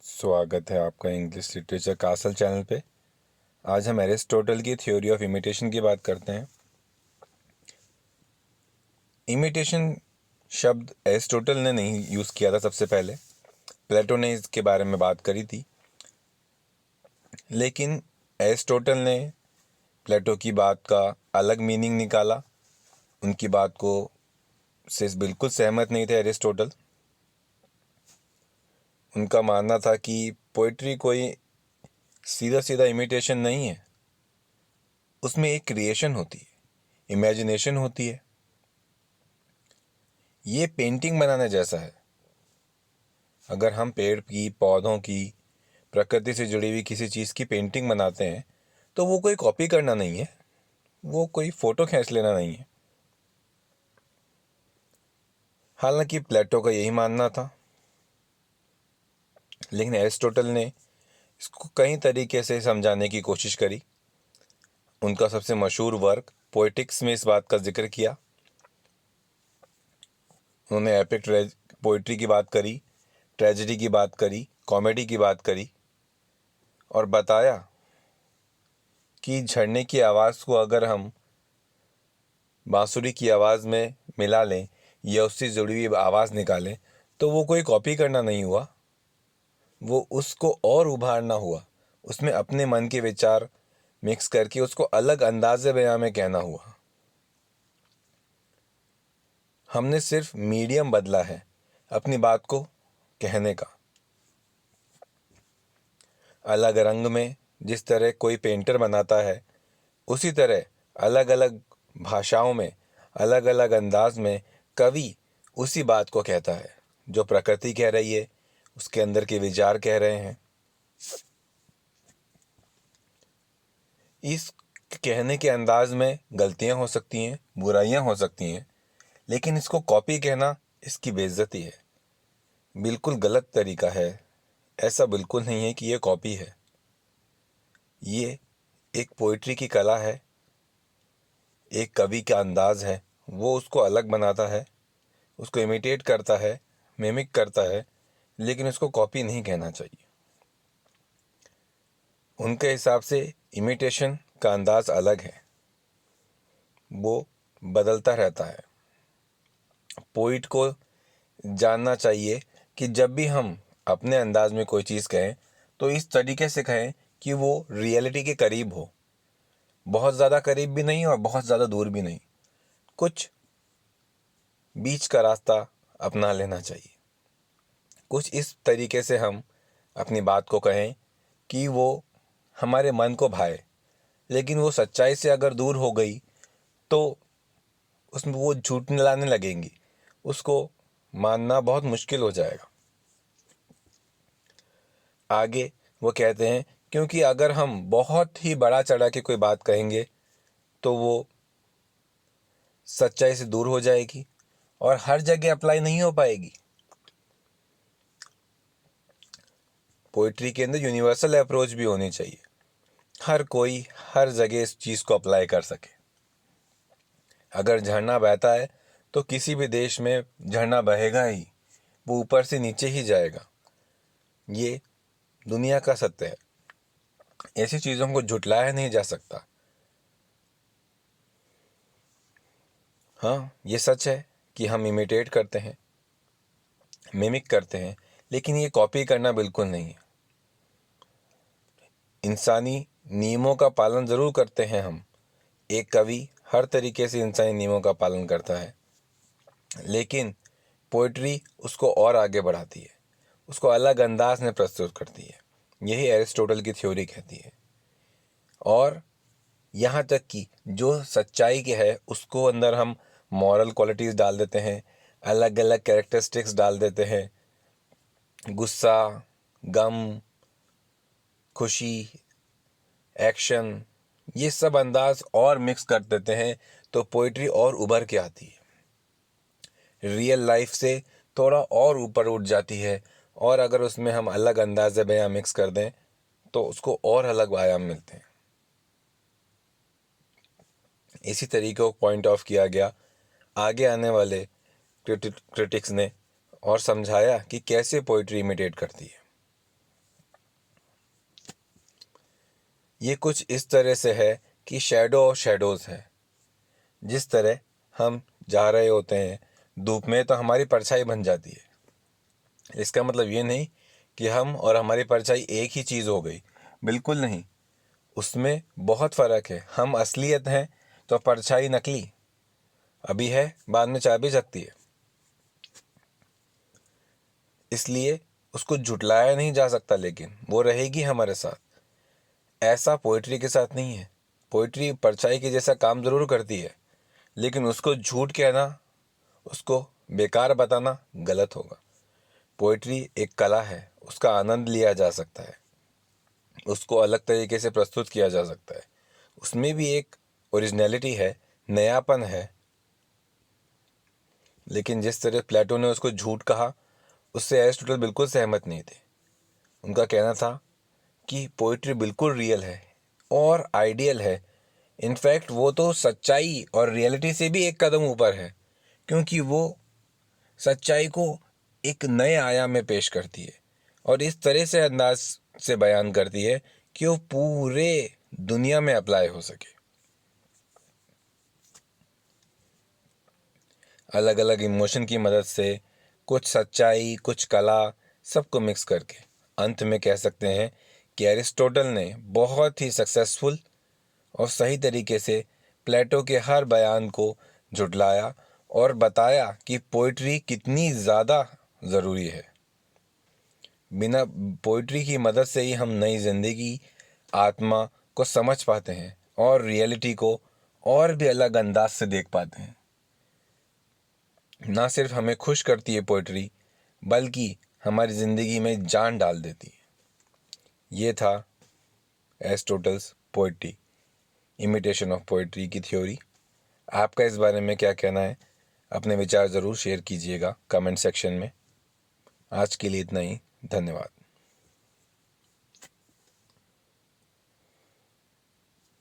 स्वागत है आपका इंग्लिश लिटरेचर कासल चैनल पे। आज हम एरिस्टोटल की थ्योरी ऑफ इमिटेशन की बात करते हैं। इमिटेशन शब्द एरिस्टोटल ने नहीं यूज़ किया था, सबसे पहले प्लेटो ने इसके बारे में बात करी थी। लेकिन एरिस्टोटल ने प्लेटो की बात का अलग मीनिंग निकाला। उनकी बात को से बिल्कुल सहमत नहीं थे एरिस्टोटल। उनका मानना था कि पोइट्री कोई सीधा सीधा इमिटेशन नहीं है, उसमें एक क्रिएशन होती है, इमेजिनेशन होती है। ये पेंटिंग बनाने जैसा है। अगर हम पेड़ की, पौधों की, प्रकृति से जुड़ी हुई किसी चीज़ की पेंटिंग बनाते हैं तो वो कोई कॉपी करना नहीं है, वो कोई फ़ोटो खींच लेना नहीं है। हालांकि प्लेटो का यही मानना था, लेकिन एरिस्टोटल ने इसको कई तरीके से समझाने की कोशिश करी। उनका सबसे मशहूर वर्क पोएटिक्स में इस बात का जिक्र किया। उन्होंने एपिक पोइट्री की बात करी, ट्रेजेडी की बात करी, कॉमेडी की बात करी और बताया कि झरने की आवाज़ को अगर हम बांसुरी की आवाज़ में मिला लें या उससे जुड़ी हुई आवाज़ निकालें तो वो कोई कॉपी करना नहीं हुआ, वो उसको और उभारना हुआ, उसमें अपने मन के विचार मिक्स करके उसको अलग अंदाज़े बयां में कहना हुआ। हमने सिर्फ मीडियम बदला है अपनी बात को कहने का। अलग रंग में जिस तरह कोई पेंटर बनाता है, उसी तरह अलग अलग भाषाओं में, अलग अलग अंदाज में कवि उसी बात को कहता है जो प्रकृति कह रही है, उसके अंदर के विचार कह रहे हैं। इस कहने के अंदाज में गलतियां हो सकती हैं, बुराइयां हो सकती हैं, लेकिन इसको कॉपी कहना इसकी बेइज्जती है, बिल्कुल गलत तरीका है। ऐसा बिल्कुल नहीं है कि ये कॉपी है। ये एक पोइट्री की कला है, एक कवि का अंदाज है, वो उसको अलग बनाता है, उसको इमिटेट करता है, मिमिक करता है, लेकिन उसको कॉपी नहीं कहना चाहिए। उनके हिसाब से इमिटेशन का अंदाज अलग है, वो बदलता रहता है। पोइट को जानना चाहिए कि जब भी हम अपने अंदाज में कोई चीज़ कहें तो इस तरीके से कहें कि वो रियलिटी के करीब हो, बहुत ज़्यादा करीब भी नहीं और बहुत ज़्यादा दूर भी नहीं, कुछ बीच का रास्ता अपना लेना चाहिए। कुछ इस तरीके से हम अपनी बात को कहें कि वो हमारे मन को भाए, लेकिन वो सच्चाई से अगर दूर हो गई तो उसमें वो झूठ मिलाने लगेंगी, उसको मानना बहुत मुश्किल हो जाएगा। आगे वो कहते हैं क्योंकि अगर हम बहुत ही बड़ा चढ़ा के कोई बात कहेंगे तो वो सच्चाई से दूर हो जाएगी और हर जगह अप्लाई नहीं हो पाएगी। पोइट्री के अंदर यूनिवर्सल अप्रोच भी होनी चाहिए, हर कोई हर जगह इस चीज़ को अप्लाई कर सके। अगर झरना बहता है तो किसी भी देश में झरना बहेगा ही, वो ऊपर से नीचे ही जाएगा। ये दुनिया का सत्य है, ऐसी चीज़ों को झुटलाया नहीं जा सकता। हाँ, ये सच है कि हम इमिटेट करते हैं, मिमिक करते हैं, लेकिन ये कॉपी करना बिल्कुल नहीं है। इंसानी नियमों का पालन ज़रूर करते हैं हम, एक कवि हर तरीके से इंसानी नियमों का पालन करता है, लेकिन पोइट्री उसको और आगे बढ़ाती है, उसको अलग अंदाज में प्रस्तुत करती है। यही एरिस्टोटल की थ्योरी कहती है। और यहाँ तक कि जो सच्चाई के है उसको अंदर हम मॉरल क्वालिटीज़ डाल देते हैं, अलग अलग कैरेक्टरिस्टिक्स डाल देते हैं, गुस्सा, गम, खुशी, एक्शन, ये सब अंदाज और मिक्स कर देते हैं तो पोइट्री और उभर के आती है, रियल लाइफ से थोड़ा और ऊपर उठ जाती है। और अगर उसमें हम अलग अंदाज़े बयां मिक्स कर दें तो उसको और अलग आयाम मिलते हैं। इसी तरीके को पॉइंट ऑफ किया गया आगे आने वाले क्रिटिक्स ने और समझाया कि कैसे पोइट्री इमिटेट करती है। ये कुछ इस तरह से है कि शैडो और शैडोज़ है। जिस तरह हम जा रहे होते हैं धूप में तो हमारी परछाई बन जाती है। इसका मतलब ये नहीं कि हम और हमारी परछाई एक ही चीज़ हो गई, बिल्कुल नहीं। उसमें बहुत फ़र्क है। हम असलियत हैं तो परछाई नकली, अभी है बाद में चाह भी सकती है। इसलिए उसको झुटलाया नहीं जा सकता, लेकिन वो रहेगी हमारे साथ। ऐसा पोइट्री के साथ नहीं है। पोइट्री परछाई के जैसा काम ज़रूर करती है, लेकिन उसको झूठ कहना, उसको बेकार बताना गलत होगा। पोइट्री एक कला है, उसका आनंद लिया जा सकता है, उसको अलग तरीके से प्रस्तुत किया जा सकता है। उसमें भी एक ओरिजिनलिटी है, नयापन है। लेकिन जिस तरह प्लेटो ने उसको झूठ कहा, उससे एरिस्टोटल बिल्कुल सहमत नहीं थे। उनका कहना था कि पोइट्री बिल्कुल रियल है और आइडियल है। इनफैक्ट वो तो सच्चाई और रियलिटी से भी एक कदम ऊपर है, क्योंकि वो सच्चाई को एक नए आयाम में पेश करती है और इस तरह से अंदाज से बयान करती है कि वो पूरे दुनिया में अप्लाई हो सके। अलग अलग इमोशन की मदद से, कुछ सच्चाई, कुछ कला, सबको मिक्स करके अंत में कह सकते हैं कि एरिस्टोटल ने बहुत ही सक्सेसफुल और सही तरीके से प्लेटो के हर बयान को झुटलाया और बताया कि पोइट्री कितनी ज़्यादा ज़रूरी है। बिना पोइट्री की मदद से ही हम नई ज़िंदगी, आत्मा को समझ पाते हैं और रियलिटी को और भी अलग अंदाज से देख पाते हैं। ना सिर्फ हमें खुश करती है पोइट्री, बल्कि हमारी ज़िंदगी में जान डाल देती है। ये था Aristotle's poetry, imitation of poetry की थ्योरी। आपका इस बारे में क्या कहना है? अपने विचार ज़रूर शेयर कीजिएगा कमेंट सेक्शन में। आज के लिए इतना ही। धन्यवाद।